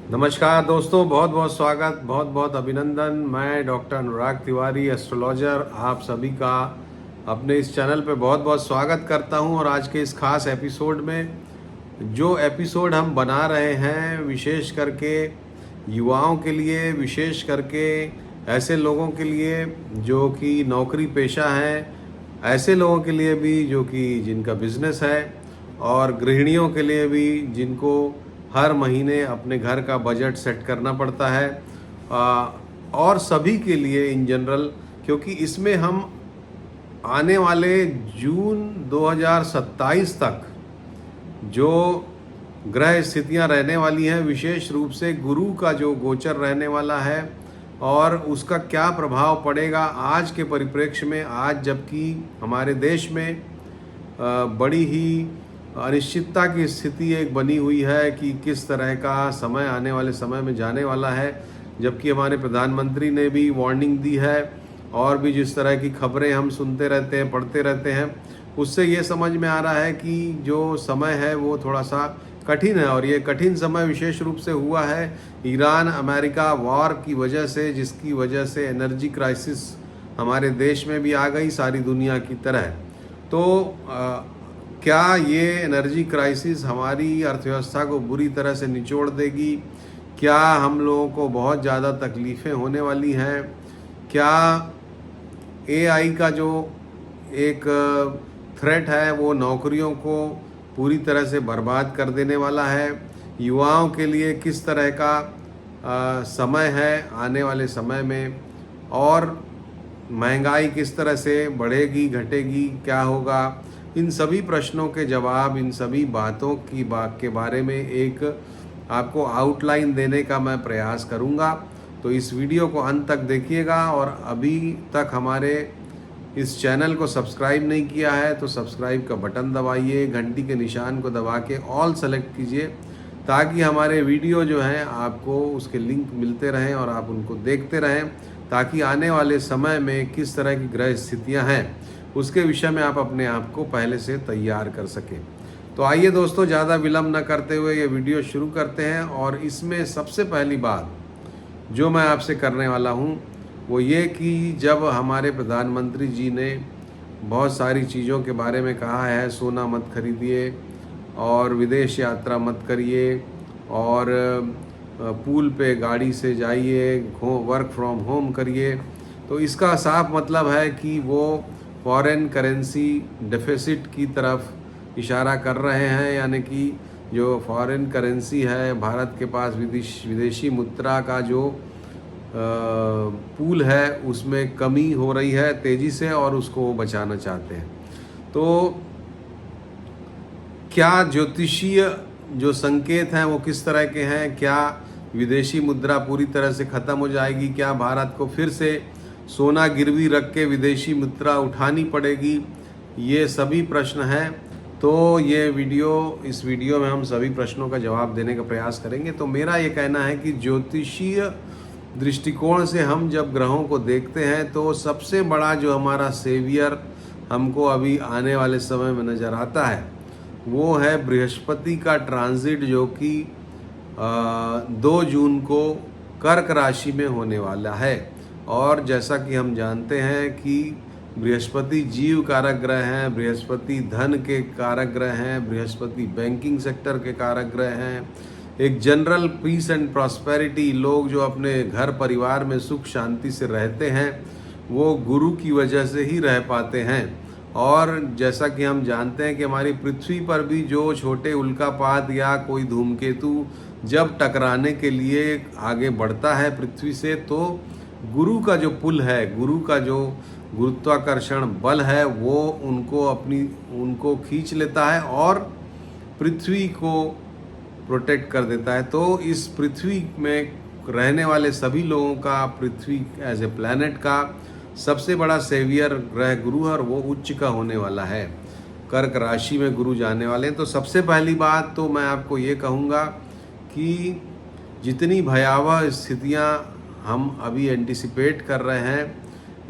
नमस्कार दोस्तों, बहुत बहुत स्वागत, बहुत बहुत अभिनंदन। मैं डॉक्टर अनुराग तिवारी, एस्ट्रोलॉजर, आप सभी का अपने इस चैनल पे बहुत बहुत स्वागत करता हूं। और आज के इस खास एपिसोड में जो एपिसोड हम बना रहे हैं, विशेष करके युवाओं के लिए, विशेष करके ऐसे लोगों के लिए जो कि नौकरी पेशा हैं, ऐसे लोगों के लिए भी जो कि जिनका बिजनेस है, और गृहिणियों के लिए भी जिनको हर महीने अपने घर का बजट सेट करना पड़ता है, और सभी के लिए इन जनरल, क्योंकि इसमें हम आने वाले जून 2027 तक जो ग्रह स्थितियां रहने वाली हैं, विशेष रूप से गुरु का जो गोचर रहने वाला है और उसका क्या प्रभाव पड़ेगा आज के परिप्रेक्ष्य में, आज जबकि हमारे देश में बड़ी ही अनिश्चितता की स्थिति एक बनी हुई है कि किस तरह का समय आने वाले समय में जाने वाला है। जबकि हमारे प्रधानमंत्री ने भी वार्निंग दी है, और भी जिस तरह की खबरें हम सुनते रहते हैं, पढ़ते रहते हैं, उससे ये समझ में आ रहा है कि जो समय है वो थोड़ा सा कठिन है। और ये कठिन समय विशेष रूप से हुआ है ईरान अमेरिका वॉर की वजह से, जिसकी वजह से एनर्जी क्राइसिस हमारे देश में भी आ गई, सारी दुनिया की तरह। तो क्या ये एनर्जी क्राइसिस हमारी अर्थव्यवस्था को बुरी तरह से निचोड़ देगी? क्या हम लोगों को बहुत ज़्यादा तकलीफ़ें होने वाली हैं? क्या एआई का जो एक थ्रेट है वो नौकरियों को पूरी तरह से बर्बाद कर देने वाला है? युवाओं के लिए किस तरह का समय है आने वाले समय में? और महंगाई किस तरह से बढ़ेगी, घटेगी, क्या होगा? इन सभी प्रश्नों के जवाब, इन सभी बातों के बारे में एक आपको आउटलाइन देने का मैं प्रयास करूंगा। तो इस वीडियो को अंत तक देखिएगा, और अभी तक हमारे इस चैनल को सब्सक्राइब नहीं किया है तो सब्सक्राइब का बटन दबाइए, घंटी के निशान को दबा के ऑल सेलेक्ट कीजिए, ताकि हमारे वीडियो जो हैं आपको उसके लिंक मिलते रहें और आप उनको देखते रहें, ताकि आने वाले समय में किस तरह की ग्रह स्थितियाँ हैं उसके विषय में आप अपने आप को पहले से तैयार कर सकें। तो आइए दोस्तों, ज़्यादा विलम्ब न करते हुए ये वीडियो शुरू करते हैं। और इसमें सबसे पहली बात जो मैं आपसे करने वाला हूँ वो ये कि जब हमारे प्रधानमंत्री जी ने बहुत सारी चीज़ों के बारे में कहा है, सोना मत खरीदिए और विदेश यात्रा मत करिए और पूल पे गाड़ी से जाइए, वर्क फ्रॉम होम करिए, तो इसका साफ मतलब है कि वो फॉरेन करेंसी डेफिसिट की तरफ इशारा कर रहे हैं। यानी कि जो फॉरेन करेंसी है, भारत के पास विदेशी मुद्रा का जो पूल है उसमें कमी हो रही है तेज़ी से, और उसको वो बचाना चाहते हैं। तो क्या ज्योतिषीय जो संकेत हैं वो किस तरह के हैं? क्या विदेशी मुद्रा पूरी तरह से ख़त्म हो जाएगी? क्या भारत को फिर से सोना गिरवी रख के विदेशी मुद्रा उठानी पड़ेगी? ये सभी प्रश्न हैं। तो इस वीडियो में हम सभी प्रश्नों का जवाब देने का प्रयास करेंगे। तो मेरा ये कहना है कि ज्योतिषीय दृष्टिकोण से हम जब ग्रहों को देखते हैं तो सबसे बड़ा जो हमारा सेवियर हमको अभी आने वाले समय में नज़र आता है वो है बृहस्पति का ट्रांजिट, जो कि 2 जून को कर्क राशि में होने वाला है। और जैसा कि हम जानते हैं कि बृहस्पति जीव कारक ग्रह हैं, बृहस्पति धन के कारक ग्रह हैं, बृहस्पति बैंकिंग सेक्टर के कारक ग्रह हैं। एक जनरल पीस एंड प्रॉस्पेरिटी, लोग जो अपने घर परिवार में सुख शांति से रहते हैं वो गुरु की वजह से ही रह पाते हैं। और जैसा कि हम जानते हैं कि हमारी पृथ्वी पर भी जो छोटे उल्कापात या कोई धूमकेतु जब टकराने के लिए आगे बढ़ता है पृथ्वी से, तो गुरु का जो पुल है, गुरु का जो गुरुत्वाकर्षण बल है वो उनको खींच लेता है और पृथ्वी को प्रोटेक्ट कर देता है। तो इस पृथ्वी में रहने वाले सभी लोगों का पृथ्वी एज ए प्लैनेट का सबसे बड़ा सेवियर ग्रह गुरु है, और वो उच्च का होने वाला है। कर्क राशि में गुरु जाने वाले हैं। तो सबसे पहली बात तो मैं आपको ये कहूँगा कि जितनी भयावह स्थितियाँ हम अभी एंटिसिपेट कर रहे हैं,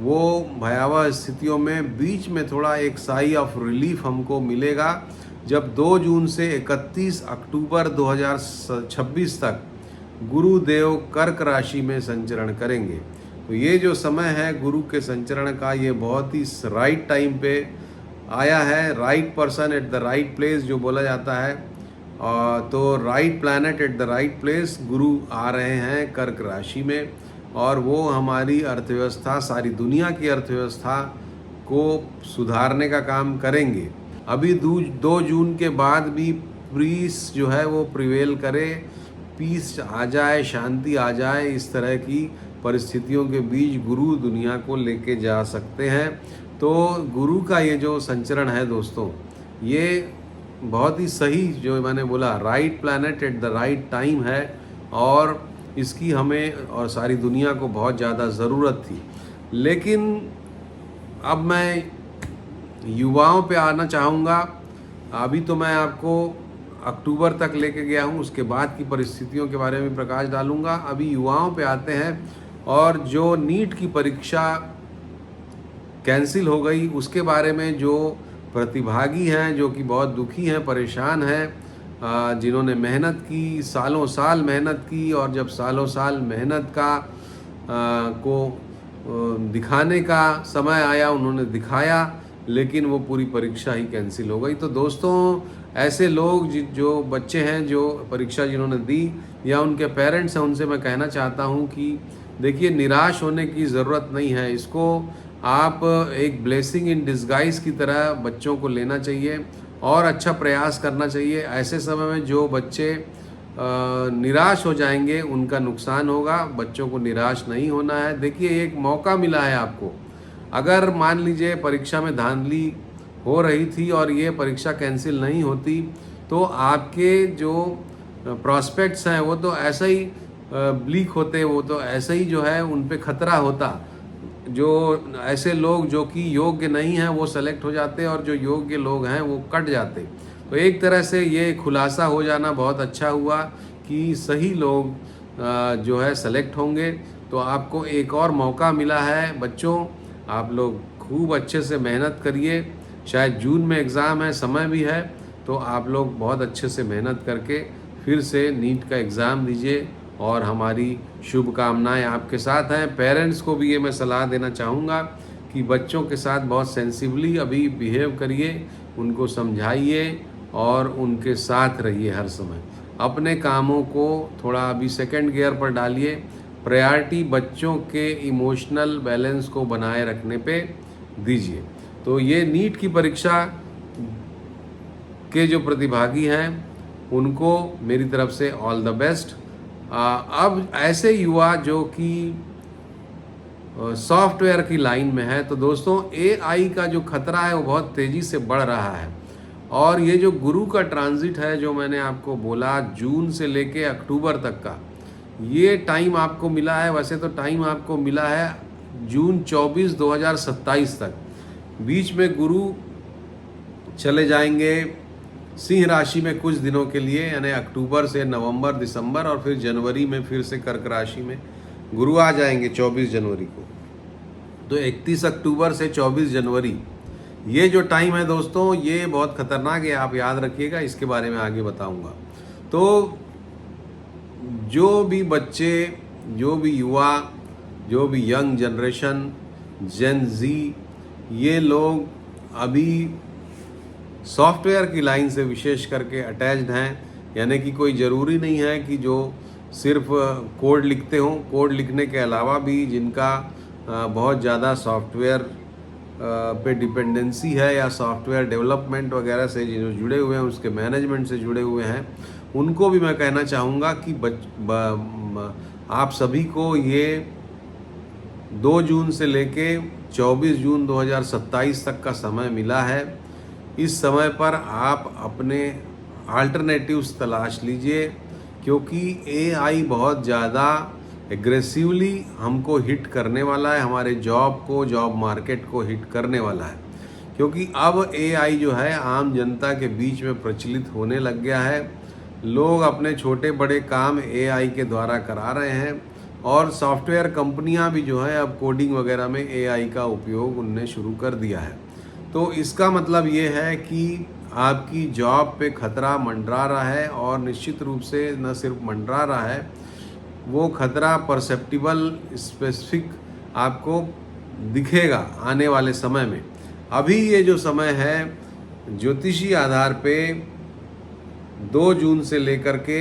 वो भयावह स्थितियों में बीच में थोड़ा एक साई ऑफ रिलीफ हमको मिलेगा जब 2 जून से 31 अक्टूबर 2026 तक गुरुदेव कर्क राशि में संचरण करेंगे। तो ये जो समय है गुरु के संचरण का, ये बहुत ही राइट टाइम पे आया है, right person at the right place जो बोला जाता है। तो right planet at the right place, गुरु आ रहे हैं कर्क राशि में, और वो हमारी अर्थव्यवस्था, सारी दुनिया की अर्थव्यवस्था को सुधारने का काम करेंगे। अभी 2 जून के बाद भी पीस जो है वो प्रिवेल करे, पीस आ जाए, शांति आ जाए, इस तरह की परिस्थितियों के बीच गुरु दुनिया को लेके जा सकते हैं। तो गुरु का ये जो संचरण है दोस्तों, ये बहुत ही सही, जो मैंने बोला, right planet at the right time है, और इसकी हमें और सारी दुनिया को बहुत ज़्यादा ज़रूरत थी। लेकिन अब मैं युवाओं पे आना चाहूँगा। अभी तो मैं आपको अक्टूबर तक लेके गया हूँ, उसके बाद की परिस्थितियों के बारे में प्रकाश डालूँगा। अभी युवाओं पे आते हैं, और जो नीट की परीक्षा कैंसिल हो गई उसके बारे में जो प्रतिभागी हैं, जो कि बहुत दुखी हैं, परेशान हैं, जिन्होंने मेहनत की, सालों साल मेहनत की, और जब सालों साल मेहनत को दिखाने का समय आया, उन्होंने दिखाया, लेकिन वो पूरी परीक्षा ही कैंसिल हो गई। तो दोस्तों, ऐसे लोग जो बच्चे हैं जो परीक्षा जिन्होंने दी, या उनके पेरेंट्स हैं, उनसे मैं कहना चाहता हूँ कि देखिए, निराश होने की ज़रूरत नहीं है। इसको आप एक ब्लेसिंग इन डिस्गाइज की तरह बच्चों को लेना चाहिए और अच्छा प्रयास करना चाहिए। ऐसे समय में जो बच्चे निराश हो जाएंगे उनका नुकसान होगा। बच्चों को निराश नहीं होना है। देखिए, एक मौका मिला है आपको। अगर मान लीजिए परीक्षा में धांधली हो रही थी और ये परीक्षा कैंसिल नहीं होती, तो आपके जो प्रॉस्पेक्ट्स हैं वो तो ऐसा ही ब्लीक होते, वो तो ऐसे ही जो है उन पे खतरा होता। जो ऐसे लोग जो कि योग्य नहीं हैं वो सेलेक्ट हो जाते, और जो योग्य लोग हैं वो कट जाते। तो एक तरह से ये खुलासा हो जाना बहुत अच्छा हुआ कि सही लोग जो है सेलेक्ट होंगे। तो आपको एक और मौका मिला है बच्चों, आप लोग खूब अच्छे से मेहनत करिए। शायद जून में एग्ज़ाम है, समय भी है, तो आप लोग बहुत अच्छे से मेहनत करके फिर से नीट का एग्ज़ाम दीजिए, और हमारी शुभकामनाएं आपके साथ हैं। पेरेंट्स को भी ये मैं सलाह देना चाहूँगा कि बच्चों के साथ बहुत सेंसिबली अभी बिहेव करिए, उनको समझाइए और उनके साथ रहिए हर समय। अपने कामों को थोड़ा अभी सेकंड गियर पर डालिए। प्रायोरिटी बच्चों के इमोशनल बैलेंस को बनाए रखने पे दीजिए। तो ये नीट की परीक्षा के जो प्रतिभागी हैं उनको मेरी तरफ से ऑल द बेस्ट। अब ऐसे युवा जो कि सॉफ्टवेयर की लाइन में है, तो दोस्तों एआई का जो खतरा है वो बहुत तेज़ी से बढ़ रहा है, और ये जो गुरु का ट्रांजिट है जो मैंने आपको बोला, जून से लेके अक्टूबर तक का ये टाइम आपको मिला है। वैसे तो टाइम आपको मिला है जून 24, 2027 तक। बीच में गुरु चले जाएंगे सिंह राशि में कुछ दिनों के लिए, यानी अक्टूबर से नवंबर, दिसंबर, और फिर जनवरी में फिर से कर्क राशि में गुरु आ जाएंगे 24 जनवरी को। तो 31 अक्टूबर से 24 जनवरी ये जो टाइम है दोस्तों, ये बहुत खतरनाक है, आप याद रखिएगा। इसके बारे में आगे बताऊंगा। तो जो भी बच्चे, जो भी युवा, जो भी यंग जनरेशन, जेन जी, ये लोग अभी सॉफ्टवेयर की लाइन से विशेष करके अटैच्ड हैं, यानी कि कोई ज़रूरी नहीं है कि जो सिर्फ कोड लिखते हों। कोड लिखने के अलावा भी जिनका बहुत ज़्यादा सॉफ्टवेयर पे डिपेंडेंसी है, या सॉफ्टवेयर डेवलपमेंट वगैरह से जो जुड़े हुए हैं, उसके मैनेजमेंट से जुड़े हुए हैं, उनको भी मैं कहना चाहूँगा कि आप सभी को ये 2 जून से लेके 24 जून 2027 तक का समय मिला है। इस समय पर आप अपने अल्टरनेटिव्स तलाश लीजिए, क्योंकि एआई बहुत ज़्यादा एग्रेसिवली हमको हिट करने वाला है, हमारे जॉब को, जॉब मार्केट को हिट करने वाला है। क्योंकि अब एआई जो है आम जनता के बीच में प्रचलित होने लग गया है। लोग अपने छोटे बड़े काम एआई के द्वारा करा रहे हैं, और सॉफ्टवेयर कंपनियां भी जो है अब कोडिंग वगैरह में एआई का उपयोग उनने शुरू कर दिया है। तो इसका मतलब ये है कि आपकी जॉब पे खतरा मंडरा रहा है, और निश्चित रूप से न सिर्फ मंडरा रहा है, वो खतरा परसेप्टिबल स्पेसिफिक आपको दिखेगा आने वाले समय में। अभी ये जो समय है ज्योतिषी आधार पे 2 जून से लेकर के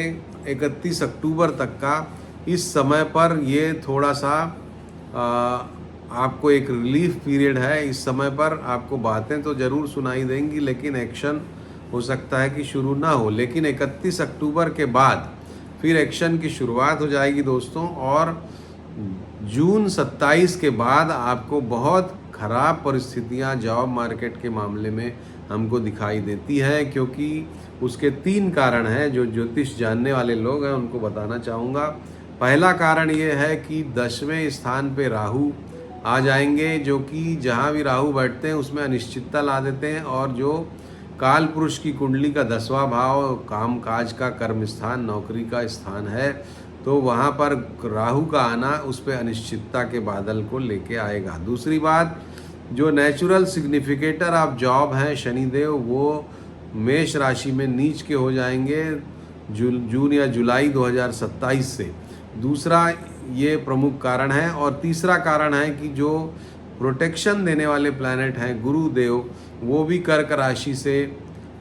31 अक्टूबर तक का, इस समय पर ये थोड़ा सा आपको एक रिलीफ पीरियड है। इस समय पर आपको बातें तो ज़रूर सुनाई देंगी, लेकिन एक्शन हो सकता है कि शुरू ना हो। लेकिन 31 अक्टूबर के बाद फिर एक्शन की शुरुआत हो जाएगी दोस्तों, और जून 27 के बाद आपको बहुत ख़राब परिस्थितियां जॉब मार्केट के मामले में हमको दिखाई देती हैं, क्योंकि उसके 3 कारण हैं जो ज्योतिष जानने वाले लोग हैं उनको बताना चाहूँगा। पहला कारण ये है कि 10वें स्थान पे राहु आ जाएंगे, जो कि जहाँ भी राहु बैठते हैं उसमें अनिश्चितता ला देते हैं, और जो काल पुरुष की कुंडली का 10वां भाव काम काज का कर्म स्थान, नौकरी का स्थान है, तो वहाँ पर राहु का आना उस पर अनिश्चितता के बादल को लेके आएगा। दूसरी बात, जो नेचुरल सिग्निफिकेटर ऑफ जॉब हैं शनिदेव, वो मेष राशि में नीच के हो जाएंगे जून या जुलाई 2027 से। दूसरा ये प्रमुख कारण है। और तीसरा कारण है कि जो प्रोटेक्शन देने वाले प्लैनेट हैं गुरुदेव, वो भी कर्क राशि से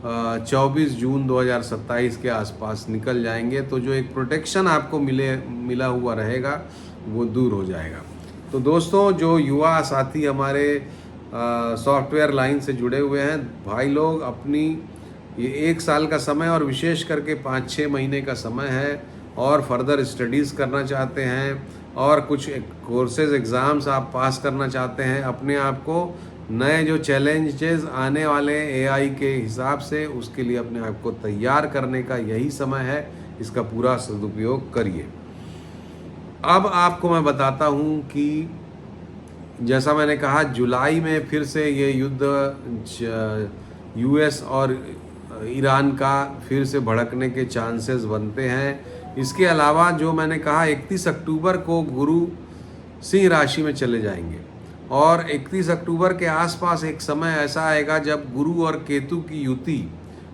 24 जून 2027 के आसपास निकल जाएंगे। तो जो एक प्रोटेक्शन आपको मिला हुआ रहेगा वो दूर हो जाएगा। तो दोस्तों, जो युवा साथी हमारे सॉफ्टवेयर लाइन से जुड़े हुए हैं भाई लोग, अपनी ये 1 साल का समय और विशेष करके 5-6 महीने का समय है, और फर्दर स्टडीज़ करना चाहते हैं और कुछ कोर्सेज एग्ज़ाम्स आप पास करना चाहते हैं, अपने आप को नए जो चैलेंजेस आने वाले एआई के हिसाब से, उसके लिए अपने आप को तैयार करने का यही समय है। इसका पूरा सदुपयोग करिए। अब आपको मैं बताता हूँ कि जैसा मैंने कहा, जुलाई में फिर से ये युद्ध यूएस और ईरान का फिर से भड़कने के चांसेस बनते हैं। इसके अलावा जो मैंने कहा 31 अक्टूबर को गुरु सिंह राशि में चले जाएंगे, और 31 अक्टूबर के आसपास एक समय ऐसा आएगा जब गुरु और केतु की युति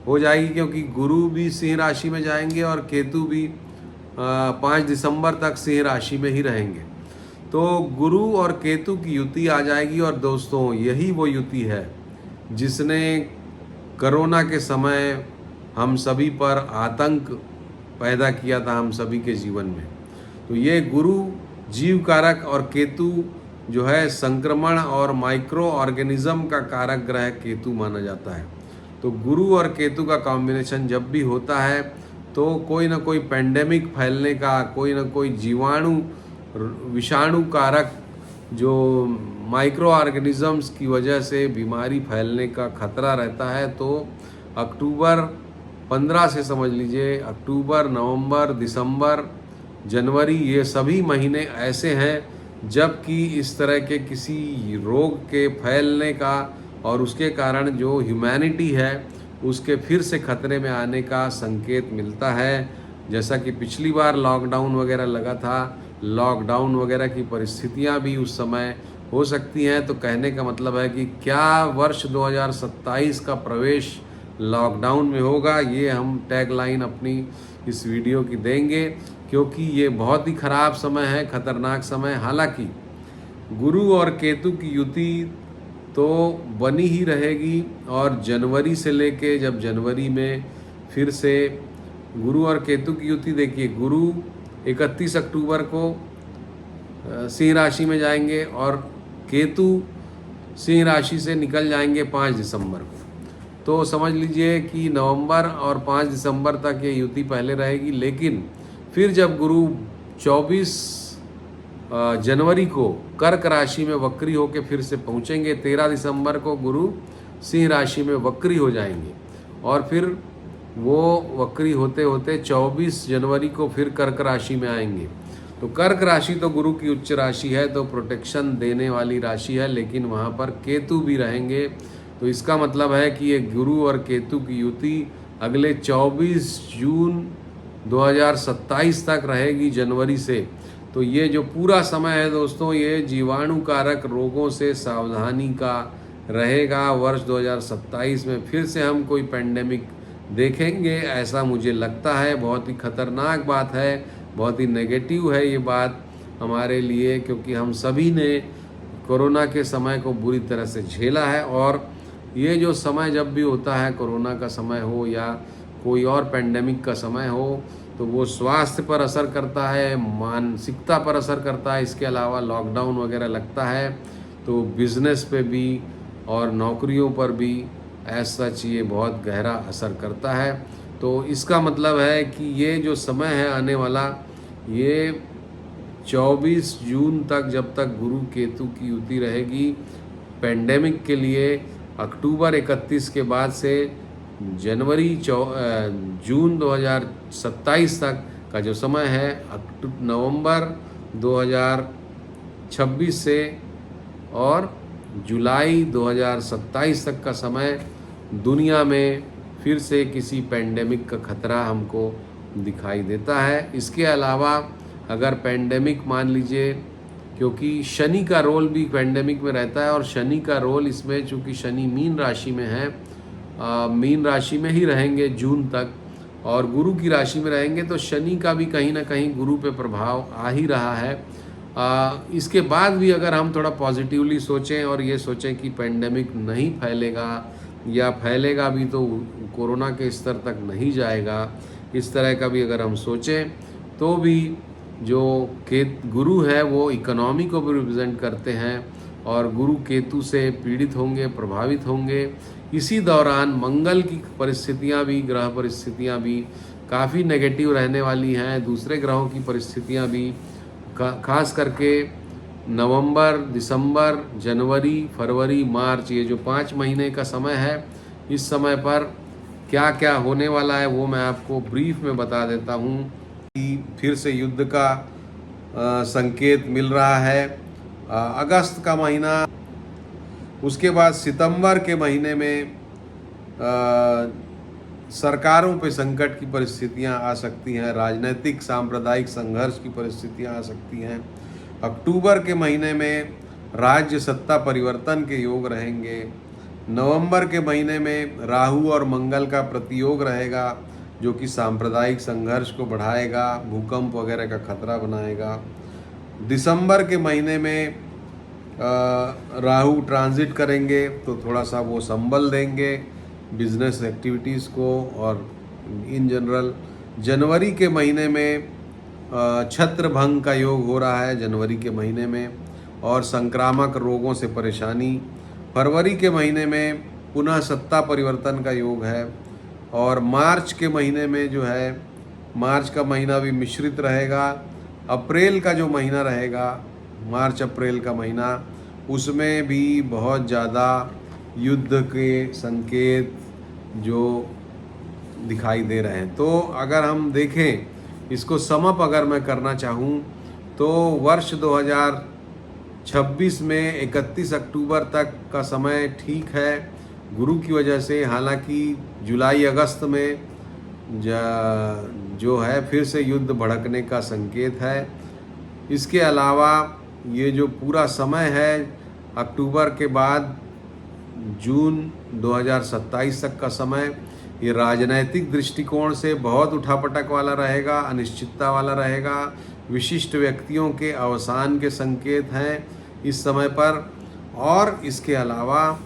हो जाएगी, क्योंकि गुरु भी सिंह राशि में जाएंगे और केतु भी 5 दिसंबर तक सिंह राशि में ही रहेंगे। तो गुरु और केतु की युति आ जाएगी। और दोस्तों, यही वो युति है जिसने कोरोना के समय हम सभी पर आतंक पैदा किया था, हम सभी के जीवन में। तो ये गुरु जीव कारक और केतु जो है संक्रमण और माइक्रो ऑर्गेनिज्म का कारक ग्रह केतु माना जाता है। तो गुरु और केतु का कॉम्बिनेशन जब भी होता है तो कोई ना कोई पेंडेमिक फैलने का, कोई ना कोई जीवाणु विषाणु कारक जो माइक्रो ऑर्गेनिजम्स की वजह से बीमारी फैलने का खतरा रहता है। तो अक्टूबर 15 से समझ लीजिए, अक्टूबर, नवंबर, दिसंबर, जनवरी, ये सभी महीने ऐसे हैं जबकि इस तरह के किसी रोग के फैलने का और उसके कारण जो ह्यूमैनिटी है उसके फिर से खतरे में आने का संकेत मिलता है। जैसा कि पिछली बार लॉकडाउन वगैरह लगा था, लॉकडाउन वगैरह की परिस्थितियां भी उस समय हो सकती हैं। तो कहने का मतलब है कि क्या वर्ष 2027 का प्रवेश लॉकडाउन में होगा, ये हम टैगलाइन अपनी इस वीडियो की देंगे, क्योंकि ये बहुत ही ख़राब समय है, ख़तरनाक समय। हालांकि गुरु और केतु की युति तो बनी ही रहेगी, और जनवरी से लेके, जब जनवरी में फिर से गुरु और केतु की युति, देखिए गुरु 31 अक्टूबर को सिंह राशि में जाएंगे और केतु सिंह राशि से निकल जाएंगे 5 दिसंबर को। तो समझ लीजिए कि नवंबर और 5 दिसंबर तक ये युति पहले रहेगी, लेकिन फिर जब गुरु 24 जनवरी को कर्क राशि में वक्री होकर फिर से पहुंचेंगे, 13 दिसंबर को गुरु सिंह राशि में वक्री हो जाएंगे, और फिर वो वक्री होते होते 24 जनवरी को फिर कर्क राशि में आएंगे। तो कर्क राशि तो गुरु की उच्च राशि है, तो प्रोटेक्शन देने वाली राशि है, लेकिन वहाँ पर केतु भी रहेंगे। तो इसका मतलब है कि ये गुरु और केतु की युति अगले 24 जून 2027 तक रहेगी, जनवरी से। तो ये जो पूरा समय है दोस्तों, ये जीवाणु कारक रोगों से सावधानी का रहेगा। वर्ष 2027 में फिर से हम कोई पेंडेमिक देखेंगे, ऐसा मुझे लगता है। बहुत ही खतरनाक बात है, बहुत ही नेगेटिव है ये बात हमारे लिए, क्योंकि हम सभी ने कोरोना के समय को बुरी तरह से झेला है। और ये जो समय जब भी होता है, कोरोना का समय हो या कोई और पेंडेमिक का समय हो, तो वो स्वास्थ्य पर असर करता है, मानसिकता पर असर करता है। इसके अलावा लॉकडाउन वगैरह लगता है तो बिज़नेस पे भी और नौकरियों पर भी एज सच ये बहुत गहरा असर करता है। तो इसका मतलब है कि ये जो समय है आने वाला, ये 24 जून तक, जब तक गुरु केतु की युति रहेगी, पेंडेमिक के लिए अक्टूबर 31 के बाद से जून 2027 तक का जो समय है, नवंबर 2026 से और जुलाई 2027 तक का समय दुनिया में फिर से किसी पेंडेमिक का खतरा हमको दिखाई देता है। इसके अलावा अगर पेंडेमिक मान लीजिए, क्योंकि शनि का रोल भी पेंडेमिक में रहता है, और शनि का रोल इसमें, चूँकि शनि मीन राशि में है, मीन राशि में ही रहेंगे जून तक, और गुरु की राशि में रहेंगे, तो शनि का भी कहीं ना कहीं गुरु पे प्रभाव आ ही रहा है। इसके बाद भी अगर हम थोड़ा पॉजिटिवली सोचें और ये सोचें कि पेंडेमिक नहीं फैलेगा, या फैलेगा भी तो कोरोना के स्तर तक नहीं जाएगा, इस तरह का भी अगर हम सोचें, तो भी जो गुरु है वो इकोनॉमी को भी रिप्रेजेंट करते हैं, और गुरु केतु से पीड़ित होंगे, प्रभावित होंगे। इसी दौरान मंगल की परिस्थितियां भी, ग्रह परिस्थितियां भी काफ़ी नेगेटिव रहने वाली हैं। दूसरे ग्रहों की परिस्थितियां भी, खास करके नवंबर, दिसंबर, जनवरी, फरवरी, मार्च, ये जो 5 महीने का समय है, इस समय पर क्या क्या होने वाला है वो मैं आपको ब्रीफ में बता देता हूँ। कि फिर से युद्ध का संकेत मिल रहा है अगस्त का महीना, उसके बाद सितंबर के महीने में सरकारों पे संकट की परिस्थितियां आ सकती हैं, राजनीतिक सांप्रदायिक संघर्ष की परिस्थितियां आ सकती हैं। अक्टूबर के महीने में राज्य सत्ता परिवर्तन के योग रहेंगे। नवंबर के महीने में राहु और मंगल का प्रतियोग रहेगा, जो कि सांप्रदायिक संघर्ष को बढ़ाएगा, भूकंप वगैरह का खतरा बनाएगा। दिसंबर के महीने में राहु ट्रांजिट करेंगे, तो थोड़ा सा वो संबल देंगे बिजनेस एक्टिविटीज़ को और इन जनरल। जनवरी के महीने में छत्र भंग का योग हो रहा है जनवरी के महीने में, और संक्रामक रोगों से परेशानी। फरवरी के महीने में पुनः सत्ता परिवर्तन का योग है, और मार्च के महीने में जो है, मार्च का महीना भी मिश्रित रहेगा। अप्रैल का जो महीना रहेगा, मार्च अप्रैल का महीना, उसमें भी बहुत ज़्यादा युद्ध के संकेत जो दिखाई दे रहे हैं। तो अगर हम देखें, इसको समअप अगर मैं करना चाहूँ, तो वर्ष 2026 में 31 अक्टूबर तक का समय ठीक है गुरु की वजह से। हालांकि जुलाई अगस्त में जो है फिर से युद्ध भड़कने का संकेत है। इसके अलावा ये जो पूरा समय है अक्टूबर के बाद जून 2027 तक का समय, ये राजनैतिक दृष्टिकोण से बहुत उठापटक वाला रहेगा, अनिश्चितता वाला रहेगा। विशिष्ट व्यक्तियों के अवसान के संकेत हैं इस समय पर। और इसके अलावा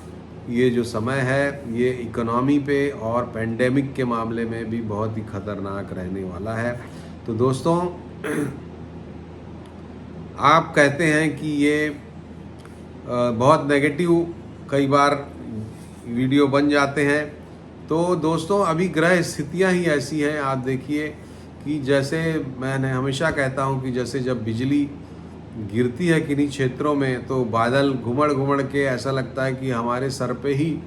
ये जो समय है, ये इकोनॉमी पे और पेंडेमिक के मामले में भी बहुत ही खतरनाक रहने वाला है। तो दोस्तों, आप कहते हैं कि ये बहुत नेगेटिव कई बार वीडियो बन जाते हैं, तो दोस्तों अभी ग्रह स्थितियां ही ऐसी हैं। आप देखिए कि जैसे मैंने हमेशा कहता हूं कि जैसे जब बिजली गिरती है किन्हीं क्षेत्रों में, तो बादल घुमड़ के ऐसा लगता है कि हमारे सर पे ही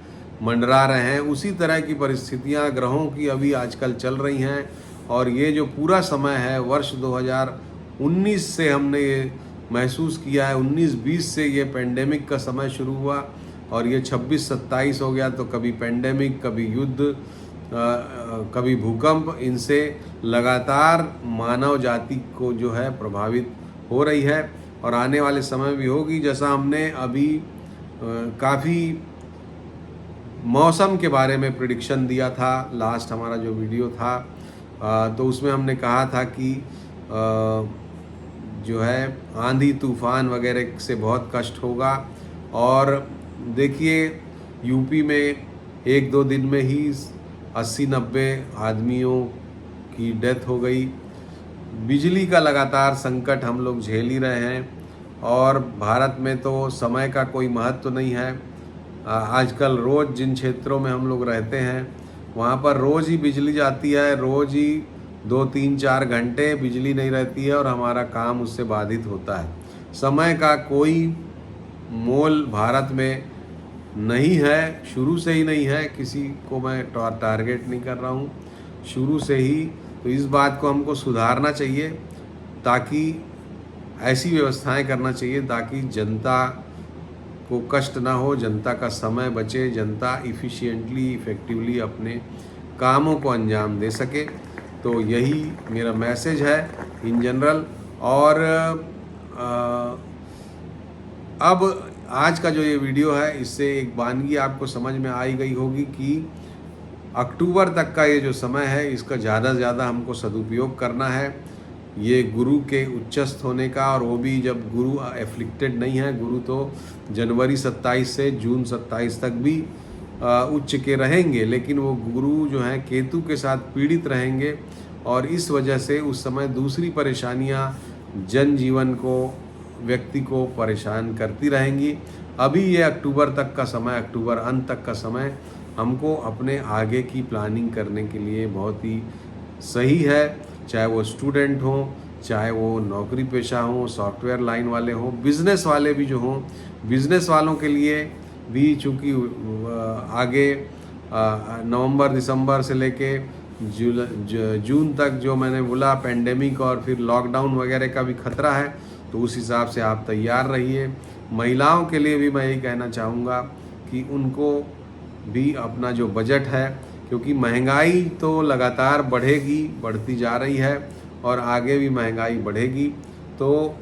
मंडरा रहे हैं। उसी तरह की परिस्थितियां ग्रहों की अभी आजकल चल रही हैं। और ये जो पूरा समय है वर्ष 2019 से हमने ये महसूस किया है, 19-20 से ये पेंडेमिक का समय शुरू हुआ, और ये 26-27 हो गया। तो कभी पेंडेमिक, कभी युद्ध, कभी भूकंप, इनसे लगातार मानव जाति को जो है प्रभावित हो रही है, और आने वाले समय भी होगी। जैसा हमने अभी काफ़ी मौसम के बारे में प्रिडिक्शन दिया था, लास्ट हमारा जो वीडियो था, तो उसमें हमने कहा था कि जो है आंधी तूफान वगैरह से बहुत कष्ट होगा। और देखिए यूपी में 1-2 दिन में ही 80-90 आदमियों की डेथ हो गई। बिजली का लगातार संकट हम लोग झेल ही रहे हैं और भारत में तो समय का कोई महत्व नहीं है। आजकल रोज़ जिन क्षेत्रों में हम लोग रहते हैं वहाँ पर रोज़ ही बिजली जाती है, रोज़ ही 2-3-4 घंटे बिजली नहीं रहती है और हमारा काम उससे बाधित होता है। समय का कोई मोल भारत में नहीं है, शुरू से ही नहीं है। किसी को मैं टारगेट नहीं कर रहा हूँ, शुरू से ही। तो इस बात को हमको सुधारना चाहिए, ताकि ऐसी व्यवस्थाएं करना चाहिए ताकि जनता को कष्ट ना हो, जनता का समय बचे, जनता इफ़िशिएंटली इफ़ेक्टिवली अपने कामों को अंजाम दे सके। तो यही मेरा मैसेज है इन जनरल। और अब आज का जो ये वीडियो है, इससे एक वानगी आपको समझ में आई गई होगी कि अक्टूबर तक का ये जो समय है, इसका ज़्यादा से ज़्यादा हमको सदुपयोग करना है ये गुरु के उच्चस्थ होने का। और वो भी जब गुरु एफ्लिक्टेड नहीं है, गुरु तो जनवरी 27 से जून 27 तक भी उच्च के रहेंगे, लेकिन वो गुरु जो हैं केतु के साथ पीड़ित रहेंगे और इस वजह से उस समय दूसरी परेशानियां जनजीवन को, व्यक्ति को परेशान करती रहेंगी। अभी ये अक्टूबर तक का समय, अक्टूबर अंत तक का समय हमको अपने आगे की प्लानिंग करने के लिए बहुत ही सही है। चाहे वो स्टूडेंट हों, चाहे वो नौकरी पेशा हों, सॉफ्टवेयर लाइन वाले हों, बिज़नेस वाले भी जो हों, बिज़नेस वालों के लिए भी चूँकि आगे नवंबर दिसंबर से लेके जून तक जो मैंने बोला पेंडेमिक और फिर लॉकडाउन वगैरह का भी खतरा है, तो उस हिसाब से आप तैयार रहिए। महिलाओं के लिए भी मैं यही कहना चाहूँगा कि उनको भी अपना जो बजट है, क्योंकि महंगाई तो लगातार बढ़ती जा रही है और आगे भी महंगाई बढ़ेगी, तो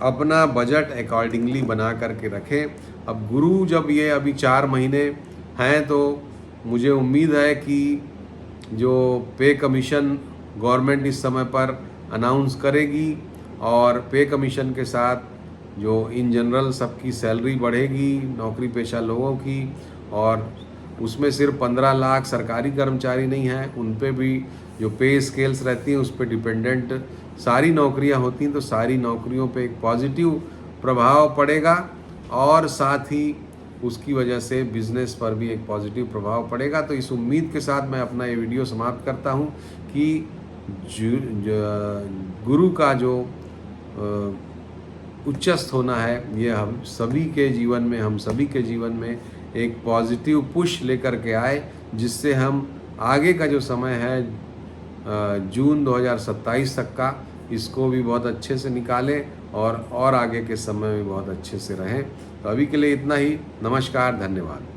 अपना बजट अकॉर्डिंगली बना करके रखें। अब गुरु जब ये अभी 4 महीने हैं, तो मुझे उम्मीद है कि जो पे कमीशन गवर्नमेंट इस समय पर अनाउंस करेगी और पे कमीशन के साथ जो इन जनरल सबकी सैलरी बढ़ेगी, नौकरी पेशा लोगों की, और उसमें सिर्फ 15 लाख सरकारी कर्मचारी नहीं हैं, उन पे भी जो पे स्केल्स रहती हैं उस पर डिपेंडेंट सारी नौकरियां होती हैं, तो सारी नौकरियों पे एक पॉजिटिव प्रभाव पड़ेगा और साथ ही उसकी वजह से बिज़नेस पर भी एक पॉजिटिव प्रभाव पड़ेगा। तो इस उम्मीद के साथ मैं अपना ये वीडियो समाप्त करता हूँ कि गुरु का जो उच्चस्थ होना है, ये हम सभी के जीवन में एक पॉजिटिव पुश लेकर के आए, जिससे हम आगे का जो समय है जून 2027 तक का, इसको भी बहुत अच्छे से निकालें और आगे के समय में बहुत अच्छे से रहें। तो अभी के लिए इतना ही। नमस्कार, धन्यवाद।